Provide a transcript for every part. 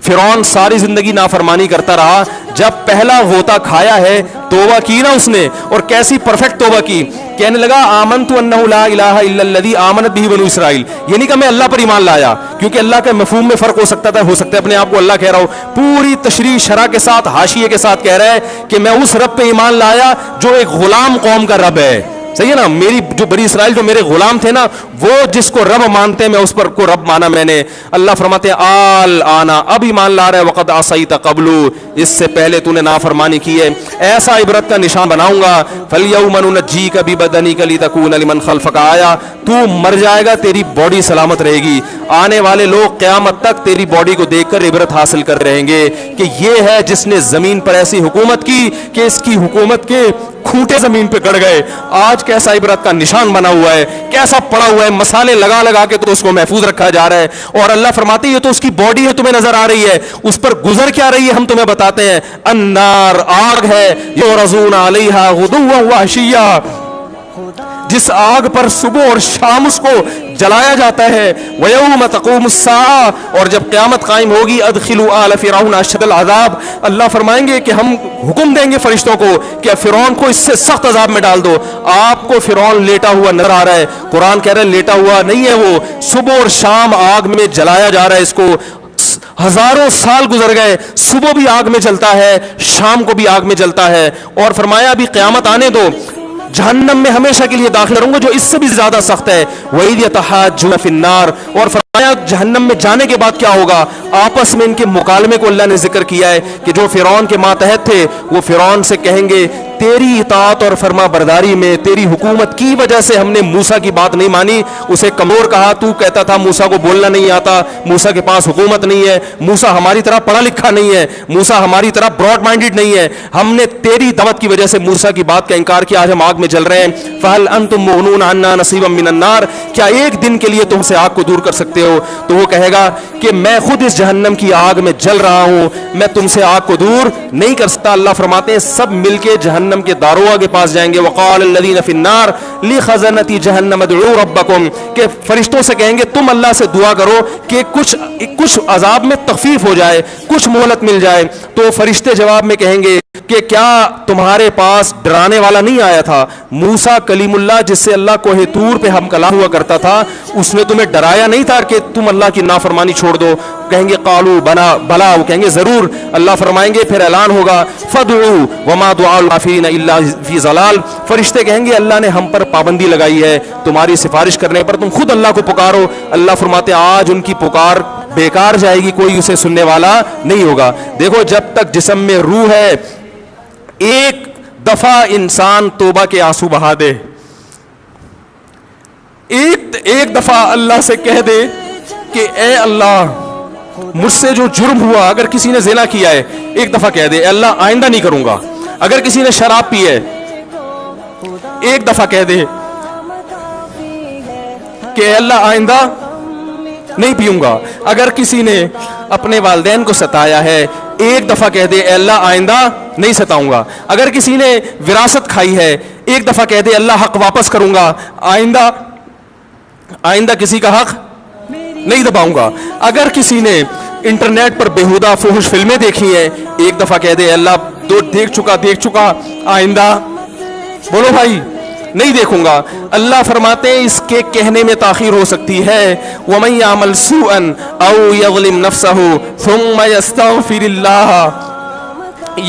فرعون ساری زندگی نافرمانی کرتا رہا, جب پہلا غوطہ کھایا ہے توبہ کی نا اس نے, اور کیسی پرفیکٹ توبہ کی, کہنے لگا آمنت انہ لا الہ الا الذی آمنت بہ بنو اسرائیل, یہ نہیں کہ میں اللہ پر ایمان لایا, کیونکہ اللہ کے مفہوم میں فرق ہو سکتا تھا, ہو سکتا ہے اپنے آپ کو اللہ کہہ رہا ہو, پوری تشریح شرح کے ساتھ حاشیے کے ساتھ کہہ رہا ہے کہ میں اس رب پہ ایمان لایا جو ایک غلام قوم کا رب ہے. صحیح ہے نا, میری جو بنی اسرائیل جو میرے غلام تھے نا, وہ جس کو رب مانتے ہیں میں اس پر کو رب مانا میں نے. اللہ فرماتے ہیں آل آنا, اب ایمان لا رہا ہے, وقد عصیت قبل, اس سے پہلے تو نے نافرمانی کی ہے, ایسا عبرت کا نشان بناؤں گا. فالیوم ننجیک ببدنک لتکون لمن خلفک آیا, تو مر جائے گا تیری باڈی سلامت رہے گی, آنے والے لوگ قیامت تک تیری باڈی کو دیکھ کر عبرت حاصل کر رہیں گے کہ یہ ہے جس نے زمین پر ایسی حکومت کی کہ اس کی حکومت کے کھوٹے زمین پہ گڑ گئے. آج کیسا عبرت کا نشان بنا ہوا ہے, کیسا پڑا ہوا ہے, مسالے لگا لگا کے تو اس کو محفوظ رکھا جا رہا ہے. اور اللہ فرماتے ہیں یہ تو اس کی باڈی ہے, تمہیں نظر آ رہی ہے, اس پر گزر کیا رہی ہے ہم تمہیں بتاتے ہیں. النار, آگ ہے, یعرضون علیہا غدوا وعشیا, جس آگ پر صبح اور شام اس کو جلایا جاتا ہے. وَيَوْمَ تَقُومُ السَّاعَةُ, اور جب قیامت قائم ہوگی, أَدْخِلُوا آلَ فِرْعَوْنَ أَشَدَّ الْعَذَابِ, اللہ فرمائیں گے کہ ہم حکم دیں گے فرشتوں کو کہ فرعون کو اس سے سخت عذاب میں ڈال دو. آپ کو فرعون لیٹا ہوا نظر آ رہا ہے, قرآن کہہ رہا ہے لیٹا ہوا نہیں ہے, وہ صبح اور شام آگ میں جلایا جا رہا ہے اس کو. ہزاروں سال گزر گئے, صبح بھی آگ میں جلتا ہے, شام کو بھی آگ میں جلتا ہے. اور فرمایا ابھی قیامت آنے دو, جہنم میں ہمیشہ کے لیے داخل کروں گا جو اس سے بھی زیادہ سخت ہے. وَإِذْ يَتَحَاجُّونَ فِي النَّارِ, اور فرمایا جہنم میں جانے کے بعد کیا ہوگا, آپس میں ان کے مکالمے کو اللہ نے ذکر کیا ہے کہ جو فرعون کے ماتحت تھے وہ فرعون سے کہیں گے تیری اطاعت اور فرما برداری میں, تیری حکومت کی وجہ سے ہم نے موسیٰ کی بات نہیں مانی. اسے کمزور کہا, تو کہتا تھا موسیٰ کو بولنا نہیں آتا, موسیٰ کے پاس حکومت نہیں ہے, موسیٰ ہماری طرح پڑھا لکھا نہیں ہے, موسیٰ ہماری طرح براڈ مائنڈڈ نہیں ہے, ہم نے تیری دعوت کی وجہ سے موسیٰ کی بات کا انکار کیا, آج ہم آگ میں جل رہے ہیں. فَهَلْ أَنْتُمْ مُغْنُونَ عَنَّا نَصِيبًا مِّنَ النَّارِ, کیا ایک دن کے لیے تم سے آگ کو دور کر سکتے ہو؟ تو وہ کہے گا کہ میں خود اس جہنم کی آگ میں جل رہا ہوں, میں تم سے آگ کو دور نہیں کر سکتا. اللہ فرماتے ہیں سب مل کے جہنم کے داروغ کے پاس جائیں گے. وقال الذین فی النار لخزنۃ جہنم ادعوا ربکم, کہ فرشتوں سے کہیں گے تم اللہ سے دعا کرو کہ کچھ عذاب میں تخفیف ہو جائے, کچھ مہلت مل جائے. تو فرشتے جواب میں کہیں گے کہ کیا تمہارے پاس ڈرانے والا نہیں آیا تھا؟ موسیٰ کلیم اللہ جس سے اللہ کوہ طور پہ ہم کلام ہوا کرتا تھا, اس نے تمہیں ڈرایا نہیں تھا کہ تم اللہ کی نافرمانی چھوڑ دو؟ کہیں گے قالوا بلا, وہ کہیں گے ضرور. اللہ فرمائیں گے پھر اعلان ہوگا فادعوا وما دعاء الکافرین الا فی ضلال, فرشتے کہیں گے اللہ نے ہم پر پابندی لگائی ہے تمہاری سفارش کرنے پر, تم خود اللہ کو پکارو. اللہ فرماتے آج ان کی پکار بیکار جائے گی, کوئی اسے سننے والا نہیں ہوگا. دیکھو جب تک جسم میں روح ہے, ایک دفعہ انسان توبہ کے آنسو بہا دے, ایک دفعہ اللہ سے کہہ دے کہ اے اللہ مجھ سے جو جرم ہوا, اگر کسی نے زنا کیا ہے ایک دفعہ کہہ دے اے اللہ آئندہ نہیں کروں گا. اگر کسی نے شراب پی ہے ایک دفعہ کہہ دے کہ اے اللہ آئندہ نہیں پیوں گا. اگر کسی نے اپنے والدین کو ستایا ہے ایک دفعہ کہہ دے اے اللہ آئندہ نہیں ستاؤں گا. اگر کسی نے وراثت کھائی ہے ایک دفعہ کہہ دے اللہ حق واپس کروں گا, آئندہ کسی کا حق نہیں دباؤں گا. اگر کسی نے انٹرنیٹ پر بیہودہ فحش فلمیں دیکھی ہیں ایک دفعہ کہہ دے اللہ دیکھ چکا آئندہ بولو بھائی نہیں دیکھوں گا. اللہ فرماتے ہیں اس کے کہنے میں تاخیر ہو سکتی ہے. وَمَن يَعْمَلْ سُوءًا أَوْ يَظْلِمْ نَفْسَهُ ثُمَّ يَسْتَغْفِرِ اللَّهَ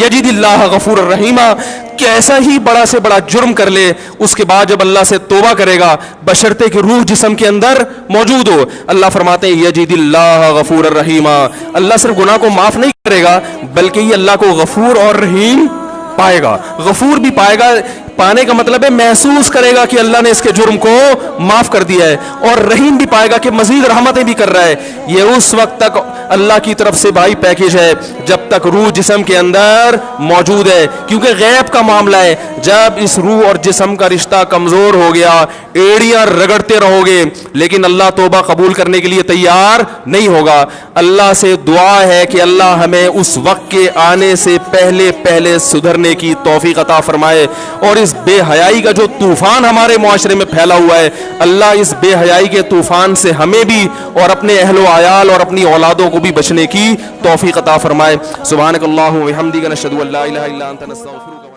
يَجِدِ اللَّهَ غَفُورًا رَحِيمًا, کیسا ہی بڑا سے بڑا جرم کر لے, اس کے بعد جب اللہ سے توبہ کرے گا بشرطے کہ روح جسم کے اندر موجود ہو, اللہ فرماتے ہیں یجد اللہ غفور الرحیم, اللہ صرف گناہ کو معاف نہیں کرے گا بلکہ یہ اللہ کو غفور اور رحیم پائے گا. غفور بھی پائے گا, پانے کا مطلب ہے محسوس کرے گا کہ اللہ نے اس کے جرم کو معاف کر دیا ہے, اور رحیم بھی پائے گا کہ مزید رحمتیں بھی کر رہا ہے. یہ اس وقت تک اللہ کی طرف سے بھائی پیکیج ہے جب تک روح جسم کے اندر موجود ہے, کیونکہ غیب کا معاملہ ہے. جب اس روح اور جسم کا رشتہ کمزور ہو گیا, ایڑیاں رگڑتے رہو گے, لیکن اللہ توبہ قبول کرنے کے لیے تیار نہیں ہوگا. اللہ سے دعا ہے کہ اللہ ہمیں اس وقت کے آنے سے پہلے پہلے سدھرنے کی توفیق عطا فرمائے, اور اس بے حیائی کا جو طوفان ہمارے معاشرے میں پھیلا ہوا ہے, اللہ اس بے حیائی کے طوفان سے ہمیں بھی اور اپنے اہل و عیال اور اپنی اولادوں کو بھی بچنے کی توفیق عطا فرمائے. سبحانک اللہم و بحمدک نشہد ان لا الہ الا انت نستغفرک.